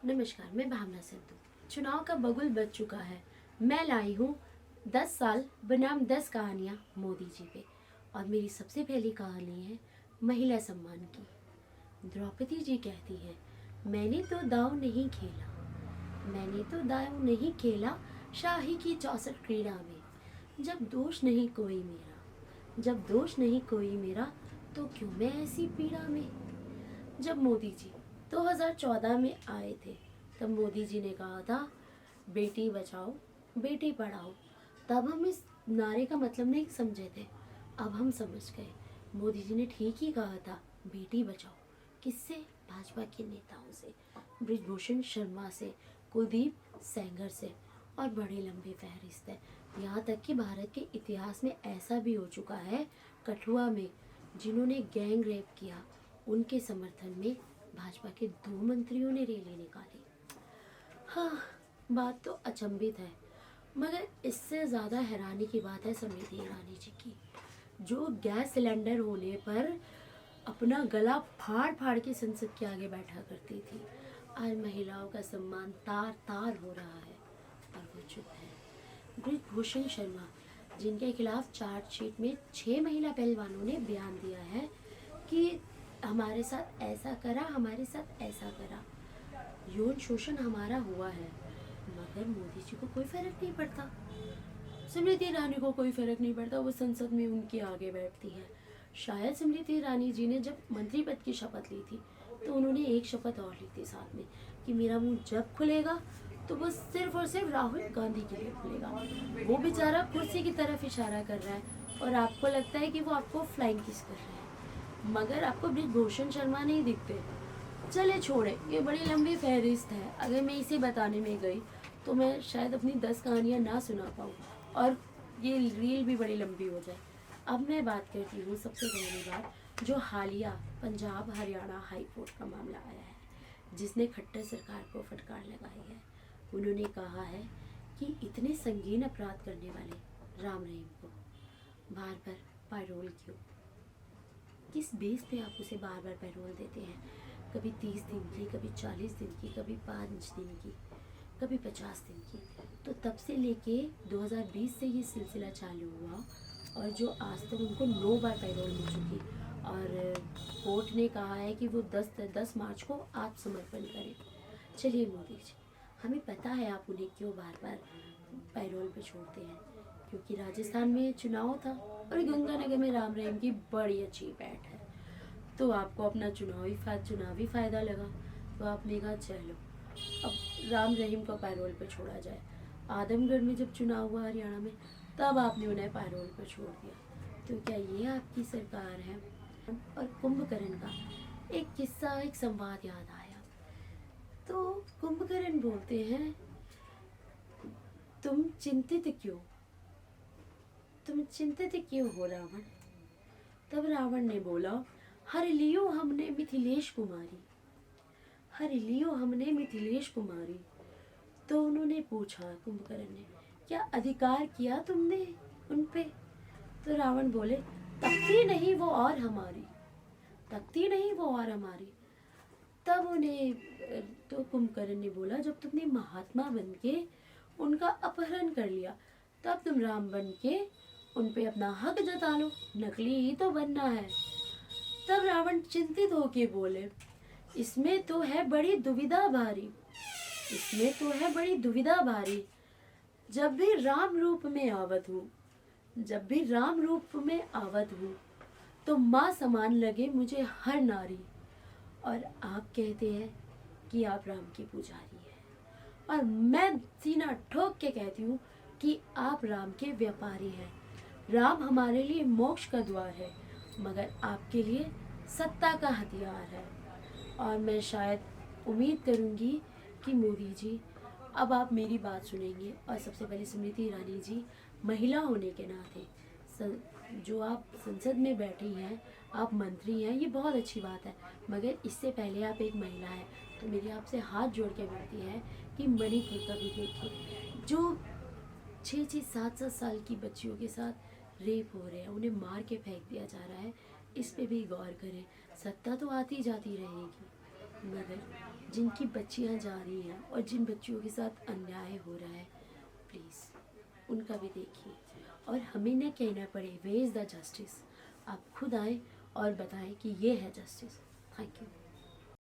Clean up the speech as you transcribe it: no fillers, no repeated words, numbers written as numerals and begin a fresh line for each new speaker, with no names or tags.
नमस्कार, मैं भावना सिद्धू। चुनाव का बगुल बज चुका है। मैं लाई हूँ 10 साल बनाम 10 कहानियाँ मोदी जी पे। और मेरी सबसे पहली कहानी है महिला सम्मान की। द्रौपदी जी कहती हैं, मैंने तो दाव नहीं खेला, मैंने तो दाव नहीं खेला शाही की 64 क्रीड़ा में। जब दोष नहीं कोई मेरा, जब दोष नहीं कोई मेरा, तो क्यों मैं ऐसी पीड़ा में। जब मोदी जी 2014 में आए थे, तब मोदी जी ने कहा था बेटी बचाओ बेटी पढ़ाओ। तब हम इस नारे का मतलब नहीं समझे थे, अब हम समझ गए। मोदी जी ने ठीक ही कहा था, बेटी बचाओ। किससे? भाजपा के नेताओं से, बृजभूषण शर्मा से, कुलदीप सेंगर से, और बड़े लंबे फहरिस्त है। यहाँ तक कि भारत के इतिहास में ऐसा भी हो चुका है, कठुआ में जिन्होंने गैंग रेप किया, उनके समर्थन में भाजपा के 2 मंत्रियों ने रैली निकाली। हाँ, बात तो अचंभित है, मगर इससे ज़्यादा हैरानी की बात है स्मृति ईरानी जी की, जो गैस सिलेंडर होने पर अपना गला फाड़ फाड़ के संसद के आगे बैठा करती थी। आज महिलाओं का सम्मान तार तार हो रहा है और वो चुप है। बृजभूषण शर्मा, जिनके खिलाफ चार्जशीट में 6 महिला पहलवानों ने बयान दिया है कि हमारे साथ ऐसा करा, हमारे साथ ऐसा करा, यौन शोषण हमारा हुआ है, मगर मोदी जी को कोई फर्क नहीं पड़ता, स्मृति ईरानी को कोई फर्क नहीं पड़ता। वो संसद में उनके आगे बैठती है। शायद स्मृति ईरानी जी ने जब मंत्री पद की शपथ ली थी, तो उन्होंने एक शपथ और ली थी साथ में कि मेरा मुंह जब खुलेगा तो वो सिर्फ और सिर्फ राहुल गांधी के लिए खुलेगा। वो बेचारा कुर्सी की तरफ इशारा कर रहा है और आपको लगता है कि वो आपको फ्लाइंग किस कर रहा है, मगर आपको बृजभूषण शर्मा नहीं दिखते। चले छोड़े, ये बड़ी लंबी फहरिस्त है। अगर मैं इसे बताने में गई तो मैं शायद अपनी 10 कहानियाँ ना सुना पाऊँ और ये रील भी बड़ी लंबी हो जाए। अब मैं बात करती हूँ सबसे पहली बात, जो हालिया पंजाब हरियाणा हाई कोर्ट का मामला आया है, जिसने खट्टर सरकार को फटकार लगाई है। उन्होंने कहा है कि इतने संगीन अपराध करने वाले राम रहीम को बार बार पैरोल क्यों, किस बेस पे आप उसे बार बार पैरोल देते हैं? कभी 30 दिन की, कभी 40 दिन की, कभी 5 दिन की, कभी 50 दिन की। तो तब से लेके 2020 से ये सिलसिला चालू हुआ और जो आज तक उनको 9 बार पैरोल मिल चुकी, और कोर्ट ने कहा है कि वो 10 मार्च को आत्मसमर्पण करें। चलिए मोदी जी, हमें पता है आप उन्हें क्यों बार बार पैरोल पे छोड़ते हैं, क्योंकि राजस्थान में चुनाव था और गंगानगर में राम रहीम की बड़ी अच्छी बैठ है, तो आपको अपना चुनावी फ़ायदा लगा, तो आपने कहा चलो अब राम रहीम को पैरोल पर छोड़ा जाए। आदमगढ़ में जब चुनाव हुआ हरियाणा में, तब आपने उन्हें पैरोल पर छोड़ दिया। तो क्या ये आपकी सरकार है? और कुंभकर्ण का एक किस्सा, एक संवाद याद आया। तो कुंभकर्ण बोलते हैं, तुम चिंतित क्यों, तुम चिंतित क्यों हो रावण? तब रावण ने बोला, हर लियो हमने मिथिलेश कुमारी, हर लियो हमने मिथिलेश कुमारी। तो उन्होंने पूछा, कुंभकर्ण ने, क्या अधिकार किया तुमने उन पे? तो रावण बोले, तख्ती नहीं वो और हमारी, तख्ती नहीं वो और हमारी। तब उन्हें तो कुंभकर्ण ने बोला, जब तुमने महात्मा बन के उनका अपहरण कर लिया, तब तुम राम बन के उन पे अपना हक जता लो, नकली ही तो बनना है। तब रावण चिंतित होके बोले, इसमें तो है बड़ी दुविधा भारी, इसमें तो है बड़ी दुविधा भारी। जब भी राम रूप में आवत हूँ, जब भी राम रूप में आवत हूँ, तो माँ समान लगे मुझे हर नारी। और आप कहते हैं कि आप राम की पुजारी हैं, और मैं सीना ठोक के कहती हूँ कि आप राम के व्यापारी हैं। राम हमारे लिए मोक्ष का द्वार है, मगर आपके लिए सत्ता का हथियार है। और मैं शायद उम्मीद करूँगी कि मोदी जी अब आप मेरी बात सुनेंगे। और सबसे पहले स्मृति ईरानी जी, महिला होने के नाते जो आप संसद में बैठी हैं, आप मंत्री हैं, ये बहुत अच्छी बात है, मगर इससे पहले आप एक महिला हैं। तो मेरी आपसे हाथ जोड़ के विनती है कि मणिपुर का भी देखिए, जो 6-6, 7-7 साल की बच्चियों के साथ रेप हो रहे हैं, उन्हें मार के फेंक दिया जा रहा है, इस पे भी गौर करें। सत्ता तो आती जाती रहेगी, मगर जिनकी बच्चियां जा रही हैं और जिन बच्चियों के साथ अन्याय हो रहा है, प्लीज़ उनका भी देखिए। और हमें न कहना पड़े वे इज़ द जस्टिस, आप खुद आए और बताएं कि ये है जस्टिस। Thank you.